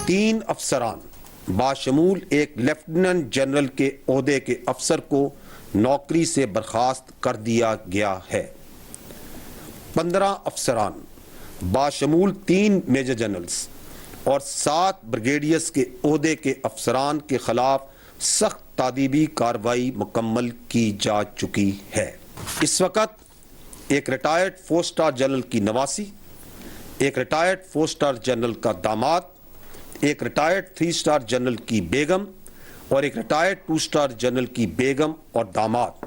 3 افسران باشمول ایک lieutenant general کے عہدے کے افسر کو نوکری سے برخاست کر دیا گیا ہے۔ 15 افسران باشمول 3 میجر جنرلز اور 7 بریگیڈیئرز کے عہدے کے افسران کے خلاف سخت تادیبی کارروائی مکمل کی جا چکی ہے۔ اس وقت ایک ریٹائرڈ 4 سٹار جنرل کی نواسی، ایک ریٹائرڈ 4 سٹار جنرل کا داماد، ایک ریٹائرڈ 3 سٹار جنرل کی بیگم اور ایک ریٹائرڈ 2 سٹار جنرل کی بیگم اور داماد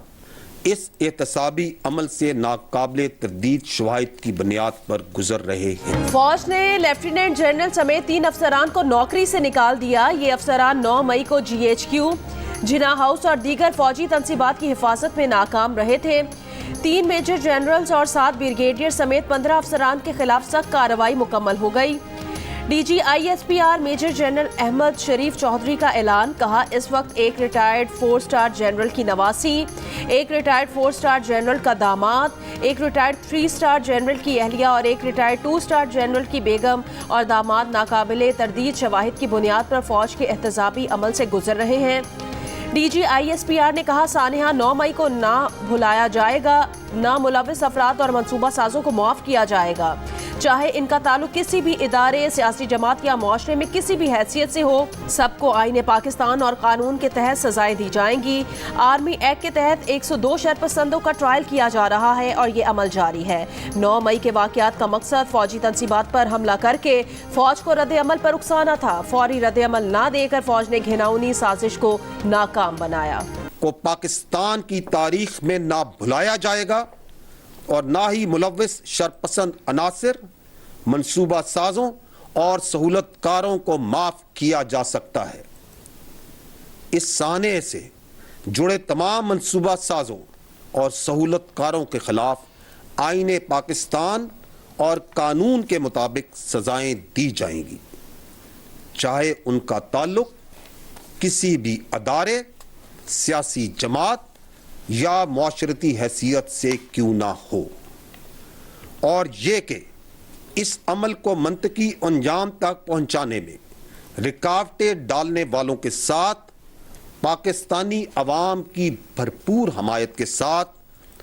اس احتسابی عمل سے ناقابل تردید شواہد کی بنیاد پر گزر رہے ہیں۔ فوج نے لیفٹیننٹ جنرل سمیت 3 افسران کو نوکری سے نکال دیا۔ یہ افسران 9 مئی کو GHQ، جناح ہاؤس اور دیگر فوجی تنصیبات کی حفاظت میں ناکام رہے تھے۔ 3 میجر جنرلز اور 7 بریگیڈیئر سمیت 15 افسران کے خلاف سخت کارروائی مکمل ہو گئی۔ DGISPR میجر جنرل احمد شریف چودھری کا اعلان، کہا اس وقت ایک ریٹائرڈ 4 سٹار جنرل کی نواسی، ایک ریٹائرڈ 4 سٹار جنرل کا داماد، ایک ریٹائرڈ 3 سٹار جنرل کی اہلیہ اور ایک ریٹائرڈ 2 سٹار جنرل کی بیگم اور داماد ناقابل تردید شواہد کی بنیاد پر فوج کے احتسابی عمل سے گزر رہے ہیں۔ DGISPR نے کہا سانحہ 9 مئی کو نہ بھلایا جائے گا، نہ ملوث افراد اور منصوبہ سازوں کو معاف کیا جائے گا، چاہے ان کا تعلق کسی بھی ادارے، سیاسی جماعت یا معاشرے میں کسی بھی حیثیت سے ہو۔ سب کو آئین پاکستان اور قانون کے تحت سزائیں دی جائیں گی۔ آرمی ایکٹ کے تحت 102 شرپسندوں کا ٹرائل کیا جا رہا ہے اور یہ عمل جاری ہے۔ 9 مئی کے واقعات کا مقصد فوجی تنصیبات پر حملہ کر کے فوج کو رد عمل پر اکسانا تھا۔ فوری رد عمل نہ دے کر فوج نے گھناؤنی سازش کو ناکام بنایا۔ کو پاکستان کی تاریخ میں نہ بھلایا جائے گا اور نہ ہی ملوث شرپسند عناصر، منصوبہ سازوں اور سہولت کاروں کو معاف کیا جا سکتا ہے۔ اس سانحے سے جڑے تمام منصوبہ سازوں اور سہولت کاروں کے خلاف آئین پاکستان اور قانون کے مطابق سزائیں دی جائیں گی، چاہے ان کا تعلق کسی بھی ادارے، سیاسی جماعت یا معاشرتی حیثیت سے کیوں نہ ہو، اور یہ کہ اس عمل کو منطقی انجام تک پہنچانے میں رکاوٹیں ڈالنے والوں کے ساتھ پاکستانی عوام کی بھرپور حمایت کے ساتھ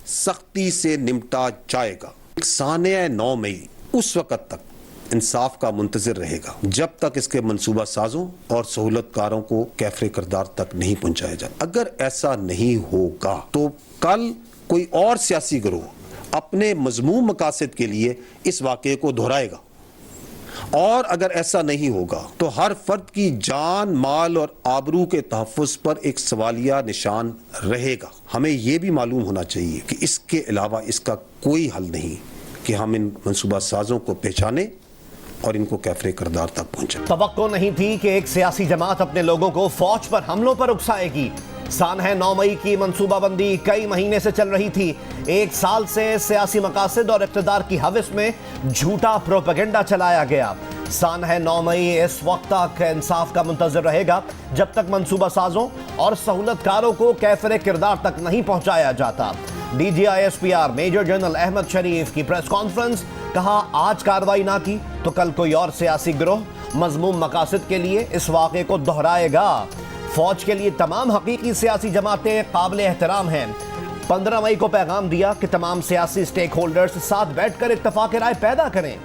سختی سے نمٹا جائے گا۔ سانحہ 9 مئی اس وقت تک انصاف کا منتظر رہے گا جب تک اس کے منصوبہ سازوں اور سہولت کاروں کو کیفر کردار تک نہیں پہنچایا جائے۔ اگر ایسا نہیں ہوگا تو کل کوئی اور سیاسی گروہ اپنے مذموم مقاصد کے لیے اس واقعے کو دہرائے گا، اور اگر ایسا نہیں ہوگا تو ہر فرد کی جان، مال اور آبرو کے تحفظ پر ایک سوالیہ نشان رہے گا۔ ہمیں یہ بھی معلوم ہونا چاہیے کہ اس کے علاوہ اس کا کوئی حل نہیں کہ ہم ان منصوبہ سازوں کو پہچانیں اور ان کو کیفر کردار تک پہنچائیں۔ توقع نہیں تھی کہ ایک سیاسی جماعت اپنے لوگوں کو فوج پر حملوں پر اکسائے گی۔ سانحہ 9 مئی کی منصوبہ بندی کئی مہینے سے چل رہی تھی۔ 1 سال سے سیاسی مقاصد اور اقتدار کی ہوس میں جھوٹا پروپیگنڈا چلایا گیا۔ سانحہ 9 مئی اس وقت تک انصاف کا منتظر رہے گا جب تک منصوبہ سازوں اور سہولت کاروں کو کیفر کردار تک نہیں پہنچایا جاتا۔ DGISPR میجر جنرل احمد شریف کی پریس کانفرنس، کہا آج کارروائی نہ کی تو کل کوئی اور سیاسی گروہ مذموم مقاصد کے لیے اس واقعے کو دہرائے گا۔ فوج کے لیے تمام حقیقی سیاسی جماعتیں قابل احترام ہیں۔ 15 مئی کو پیغام دیا کہ تمام سیاسی سٹیک ہولڈرز ساتھ بیٹھ کر اتفاق رائے پیدا کریں۔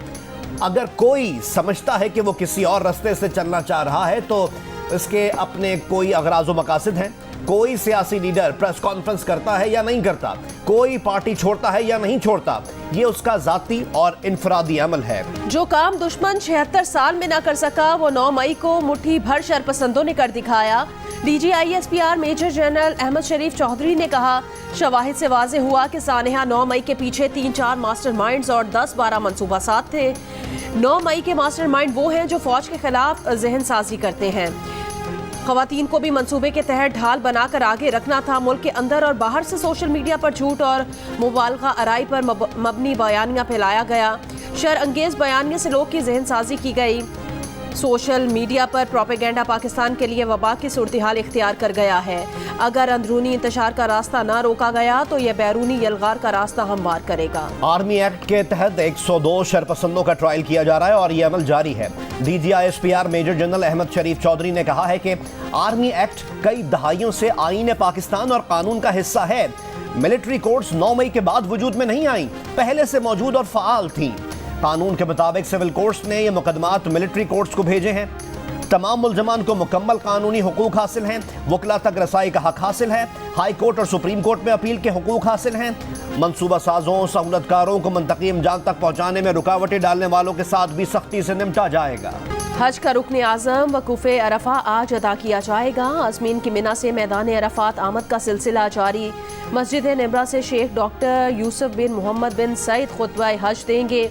اگر کوئی سمجھتا ہے کہ وہ کسی اور رستے سے چلنا چاہ رہا ہے تو اس کے اپنے کوئی اغراض و مقاصد ہیں۔ کوئی سیاسی لیڈر پریس کانفرنس کرتا ہے یا نہیں کرتا، کوئی پارٹی چھوڑتا ہے یا نہیں چھوڑتا، یہ اس کا ذاتی اور انفرادی عمل ہے۔ جو کام دشمن 76 سال میں نہ کر سکا وہ 9 مئی کو مٹھی بھر شرپسندوں نے کر دکھایا۔ DGISPR میجر جنرل احمد شریف چودھری نے کہا شواہد سے واضح ہوا کہ سانحہ 9 مئی کے پیچھے 3-4 ماسٹر مائنڈز اور 10-12 منصوبہ ساز تھے۔ 9 مئی کے ماسٹر مائنڈ وہ ہیں جو فوج کے خلاف ذہن سازی کرتے ہیں۔ خواتین کو بھی منصوبے کے تحت ڈھال بنا کر آگے رکھنا تھا۔ ملک کے اندر اور باہر سے سوشل میڈیا پر جھوٹ اور مبالغہ آرائی پر مبنی بیانیاں پھیلایا گیا۔ شر انگیز بیانیے سے لوگ کی ذہن سازی کی گئی۔ सोशल मीडिया पर प्रोपेगेंडा पाकिस्तान के लिए वबा की सूरत-ए-हाल इख्तियार कर गया है। अगर अंदरूनी इंतशार का रास्ता ना रोका गया तो यह बैरूनी यलगार का रास्ता हमवार करेगा। आर्मी एक्ट के तहत 102 शरपसंदों का ट्रायल किया जा रहा है और ये अमल जारी है। DGISPR मेजर जनरल अहमद शरीफ चौधरी ने कहा है कि आर्मी एक्ट कई दहाइयों से आईन पाकिस्तान और कानून का हिस्सा है। मिलिट्री कोर्ट्स 9 मई के बाद वजूद में नहीं आई, पहले से मौजूद और फाल थीं। कानून के मुताबिक सिविल कोर्ट्स ने ये मुकदमात मिलिट्री कोर्ट्स को भेजे हैं। तमाम मुल्जमान को मुकम्मल कानूनी हुकूक हासिल हैं, वकला तक रसाई का हक हासिल है, हाई कोर्ट और सुप्रीम कोर्ट में अपील के हुकूक हासिल हैं। मनसूबा साजों सहूलतकारों को मुंतकी इमदाद तक पहुँचाने में रुकावटें डालने वालों के साथ भी सख्ती से निपटा जाएगा। हज का रुकन आज़म वकूफ़े अरफा आज अदा किया जाएगा। आज़मीन की मिना से मैदान अरफात आमद का सिलसिला जारी। मस्जिद निमरा से शेख डॉक्टर यूसुफ बिन मोहम्मद बिन सईद खुतबा हज देंगे।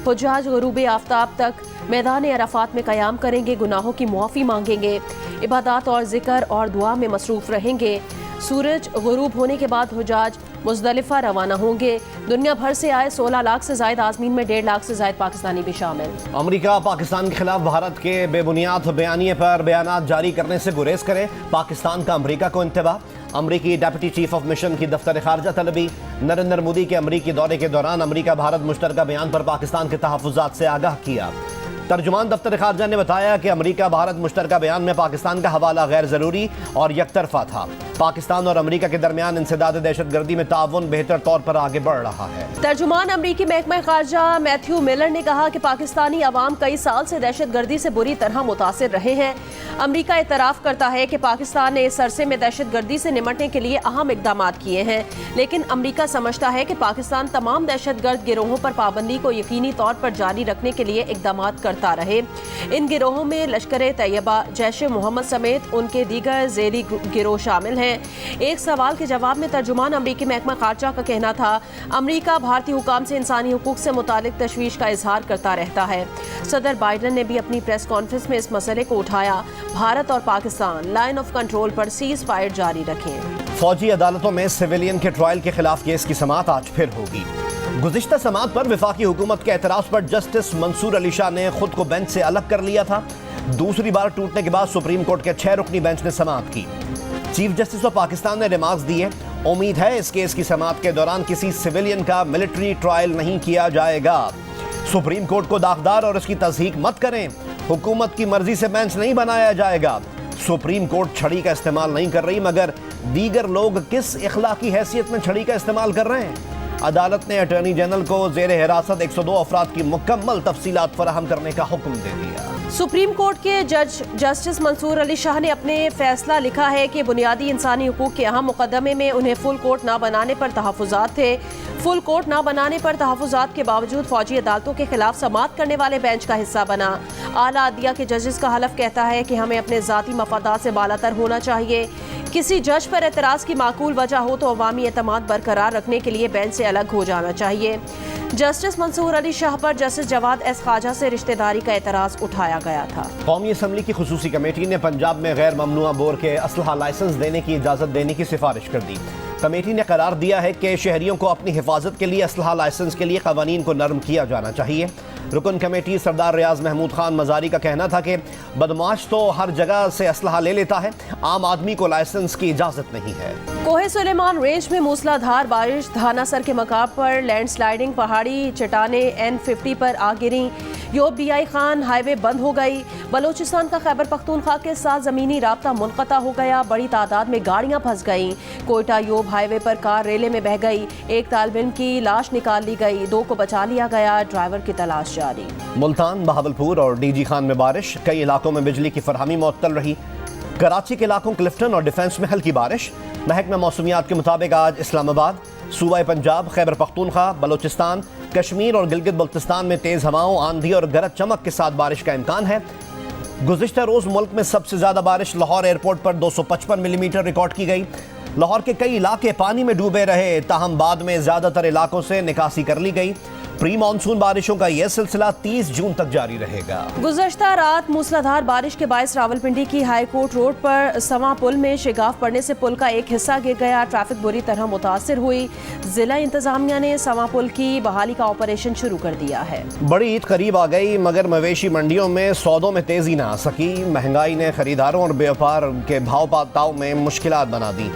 हुज्जाज गुरूब आफ्ताब तक मैदान अरफात में क़याम करेंगे, गुनाहों की मुआफ़ी मांगेंगे, इबादत और ज़िक्र और दुआ में मसरूफ़ रहेंगे। सूरज गुरूब होने के बाद हुज्जाज मुज़दलिफ़ा रवाना होंगे। दुनिया भर से आए 16 लाख से ज़ायद आज़मीन में 1.5 लाख से ज़ायद पाकिस्तानी भी शामिल। अमेरिका पाकिस्तान के खिलाफ भारत के बेबुनियाद बयानिए पर बयानात जारी करने से गुरेज करे, पाकिस्तान का अमेरिका को इंतबा। अमरीकी डेप्यूटी चीफ ऑफ मिशन की दफ्तर खारजा तलबी। नरेंद्र मोदी के अमरीकी दौरे के दौरान अमरीका भारत मुश्तरका बयान पर पाकिस्तान के तहफ़्फ़ुज़ात से आगाह किया। तर्जुमान दफ्तर खारजा ने बताया कि अमरीका भारत मुश्तरका बयान में पाकिस्तान का हवाला गैर ज़रूरी और यकतरफा था। पाकिस्तान और अमरीका के दरमियान इंसदाद दहशतगर्दी में ताउन बेहतर तौर पर आगे बढ़ रहा है। तर्जुमान अमरीकी महकमा खारजा मैथ्यू मिलर ने कहा कि पाकिस्तानी अवाम कई साल से दहशतगर्दी से बुरी तरह मुतासिर रहे हैं। अमरीका इतराफ़ करता है कि पाकिस्तान ने इस अरसे में दहशतगर्दी से निमटने के लिए अहम इकदाम किए हैं, लेकिन अमरीका समझता है कि पाकिस्तान तमाम दहशतगर्द गिरोहों पर पाबंदी को यकीनी तौर पर जारी रखने के लिए इकदाम करता रहे। इन गिरोहों में लश्कर तैयबा, जैश मोहम्मद समेत उनके दीगर ज़ेली गिरोह शामिल हैं। एक सवाल के जवाब में तर्जुमान अमरीकी महकमा खारजा का कहना था, अमरीका भारतीय हुकाम से इंसानी हुकूक से मुतालिक तशवीश का इजहार करता रहता है। सदर बाइडन ने भी अपनी प्रेस कॉन्फ्रेंस में इस मसले को उठाया। भारत और पाकिस्तान लाइन ऑफ कंट्रोल पर सीज फायर जारी रखें। फौजी अदालतों में सिविलियन के ट्रायल के खिलाफ केस की समाअत आज फिर होगी। गुज़िश्ता समाअत पर वफाकी हुकूमत के एतराज़ पर जस्टिस मंसूर अली शाह ने खुद को बेंच से अलग कर लिया था। दूसरी बार टूटने के बाद सुप्रीम कोर्ट के 6 रुकनी बेंच ने समाअत की। चीफ जस्टिस ऑफ पाकिस्तान ने रिमार्क्स दिए। उम्मीद है इस केस की समाअत के दौरान किसी सिविलियन का मिलिट्री ट्रायल नहीं किया जाएगा। सुप्रीम कोर्ट को दागदार और इसकी तस्दीक मत करें, हुकूमत की मर्जी से बेंच नहीं बनाया जाएगा। सुप्रीम कोर्ट छड़ी का इस्तेमाल नहीं कर रही, मगर दीगर लोग किस इखलाकी हैसियत में छड़ी का इस्तेमाल कर रहे हैं। अदालत ने अटॉर्नी जनरल को ज़ेर हिरासत 102 अफराद की मुकम्मल तफसीलात फराहम करने का हुक्म दे दिया। सुप्रीम कोर्ट के जज जस्टिस मंसूर अली शाह ने अपने फैसला लिखा है कि बुनियादी इंसानी हुकूक के अहम मुकदमे में उन्हें फुल कोर्ट ना बनाने पर तहफ़्फ़ुज़ात थे। फुल कोर्ट ना बनाने पर तहफ़्फ़ुज़ात के बावजूद फौजी अदालतों के खिलाफ समाअत करने वाले बेंच का हिस्सा बना। आला अदलिया के जजेस का हलफ कहता है कि हमें अपने ज़ाती मफादात से बालातर होना चाहिए। किसी जज पर एतराज़ की माकूल वजह हो तो अवामी एतमाद बरकरार रखने के लिए बेंच से अलग हो जाना चाहिए। जस्टिस मंसूर अली शाह पर जस्टिस जवाद एस ख्वाजा से रिश्तेदारी का एतराज़ उठाया गया था। कौमी असम्बली की खुसूसी कमेटी ने पंजाब में गैर ममनुआ बोर के असलहा लाइसेंस देने की इजाज़त देने की सिफारिश कर दी। कमेटी ने करार दिया है कि शहरियों को अपनी हिफाजत के लिए असलहा लाइसेंस के लिए कवानीन को नरम किया जाना चाहिए। रुकन कमेटी सरदार रियाज महमूद खान मजारी का कहना था कि बदमाश तो हर जगह से असलहा ले लेता है, आम आदमी को लाइसेंस की इजाज़त नहीं है। कोहे सुलेमान रेंज में मूसलाधार बारिश, धानासर के मकाम पर लैंडस्लाइडिंग, पहाड़ी चट्टाने N50 पर आ गिरी। योब BI खान हाईवे बंद हो गई। बलोचिस्तान का खैबर पख्तूनख्वा के साथ ज़मीनी राब्ता मुनक़ता हो गया। बड़ी तादाद में गाड़ियाँ फंस गईं। कोयटा योब हाईवे पर कार रेले में बह गई। एक तालिब इल्म की लाश निकाल ली गई, 2 को बचा लिया गया। ड्राइवर की तलाश जारी। मुल्तान, बहावलपुर और DG खान में बारिश, कई इलाकों में बिजली की फरहमी मुअत्तल रही। कराची के इलाकों क्लिफ्टन और डिफेंस में हल्की बारिश। महकमा मौसमियात के मुताबिक आज इस्लामाबाद, सूबाए पंजाब, खैबर पख्तूनख्वा, बलोचिस्तान, कश्मीर और गिलगित बल्तिस्तान में तेज़ हवाओं, आंधी और गरज चमक के साथ बारिश का इम्कान है। गुज़िश्ता रोज़ मुल्क में सबसे ज़्यादा बारिश लाहौर एयरपोर्ट पर 255 मिलीमीटर रिकॉर्ड की गई। लाहौर के कई इलाके पानी में डूबे रहे, ताहम बाद में ज़्यादातर इलाकों से निकासी कर ली गई। प्री मानसून बारिशों का यह सिलसिला 30 जून तक जारी रहेगा। गुज़श्ता रात मूसलाधार बारिश के बायस रावलपिंडी की हाई कोर्ट रोड पर सवा पुल में शिगाफ पड़ने से पुल का एक हिस्सा गिर गया। ट्रैफिक बुरी तरह मुतासिर हुई। जिला इंतजामिया ने सवा पुल की बहाली का ऑपरेशन शुरू कर दिया है। बड़ी ईद करीब आ गई मगर मवेशी मंडियों में सौदों में तेजी ना आ सकी। महंगाई ने खरीदारों और व्यापार के भाव पाताव में मुश्किलात बना दी।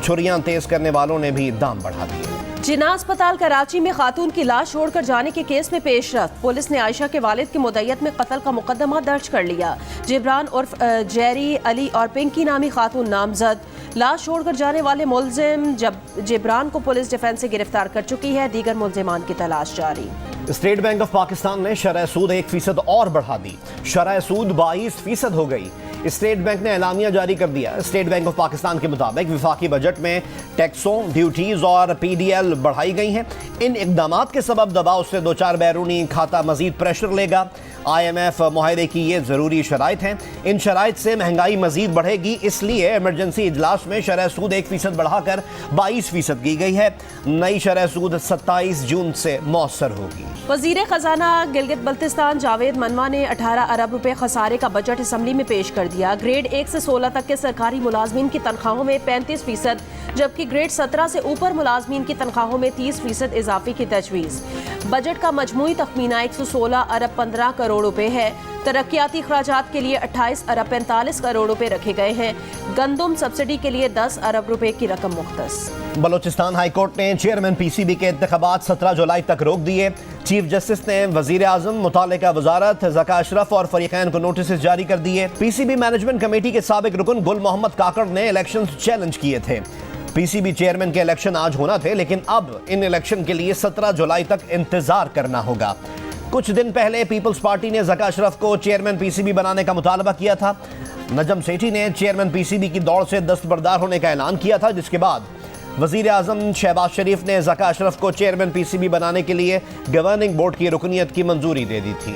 छुरियां तेज करने वालों ने भी दाम बढ़ा दिए। जिन्ना अस्पताल कराची में खातून की लाश छोड़कर जाने के केस में पेशरफ्त। पुलिस ने आयशा के वालिद की मुद्दत में कत्ल का मुकदमा दर्ज कर लिया। जिब्रान उर्फ जेरी अली और पिंकी नामी खातून नामजद। लाश छोड़कर जाने वाले मुलजिम जिब्रान को पुलिस डिफेंस से गिरफ्तार कर चुकी है। दीगर मुलजिमान की तलाश जारी। स्टेट बैंक ऑफ पाकिस्तान ने शरह सूद 1% और बढ़ा दी। शरह सूद 22% हो गई। स्टेट बैंक ने एलामिया जारी कर दिया। स्टेट बैंक ऑफ पाकिस्तान के मुताबिक विफाकी बजट में टैक्सों, ड्यूटीज और PDL बढ़ाई गई हैं। इन इकदामात के सबब दबाव से दो चार बैरूनी खाता मजीद प्रेशर लेगा। IMF मुआहदे की ये ज़रूरी शराइत हैं। इन शराइत से महंगाई मजीद बढ़ेगी, इसलिए इमरजेंसी इजलास में शरह सूद 1% बढ़ाकर 22% की गई है। नई शरह सूद 27 जून से मौसर होगी। वजीर खजाना गिलगित बल्तिस्तान जावेद मनवा ने 18 अरब रुपए खसारे का बजट असम्बली में पेश कर दिया। ग्रेड 1 से 16 तक के सरकारी मुलाजमीन की तनख्वाहों में 35%, जबकि ग्रेड 17 से ऊपर मुलाजमीन की तनख्वाहों में 30% इजाफे की तजवीज़। बजट का मजमूई तखमीना 116 अरब 15 करोड़ रुपए है। तरक्याती अखराजात के लिए 28 अरब 45 करोड़ रुपए रखे गए हैं। गंदम सब्सिडी के लिए 10 अरब रुपए की रकम मुख्तस। बलोचिस्तान हाई कोर्ट ने चेयरमैन PCB के इंतखाबात 17 जुलाई तक रोक दिए। चीफ जस्टिस ने वजीर आजम, मुतालिका वजारत, ज़का अशरफ और फरीकैन को नोटिस जारी कर दिए। PCB मैनेजमेंट कमेटी के साबिक रुकन गुल मोहम्मद काकड़ ने इलेक्शन चैलेंज किए थे। PCB चेयरमैन के इलेक्शन आज होना थे, लेकिन अब इन इलेक्शन के लिए 17 जुलाई तक इंतजार करना होगा। कुछ दिन पहले पीपल्स पार्टी ने ज़का अशरफ को चेयरमैन PCB बनाने का मुतालबा किया था। नजम सेठी ने चेयरमैन PCB की दौड़ से दस्तबरदार होने का ऐलान किया था, जिसके बाद वजीर आजम शहबाज शरीफ ने ज़का अशरफ को चेयरमैन PCB बनाने के लिए गवर्निंग बोर्ड की रुकनियत की मंजूरी दे दी थी।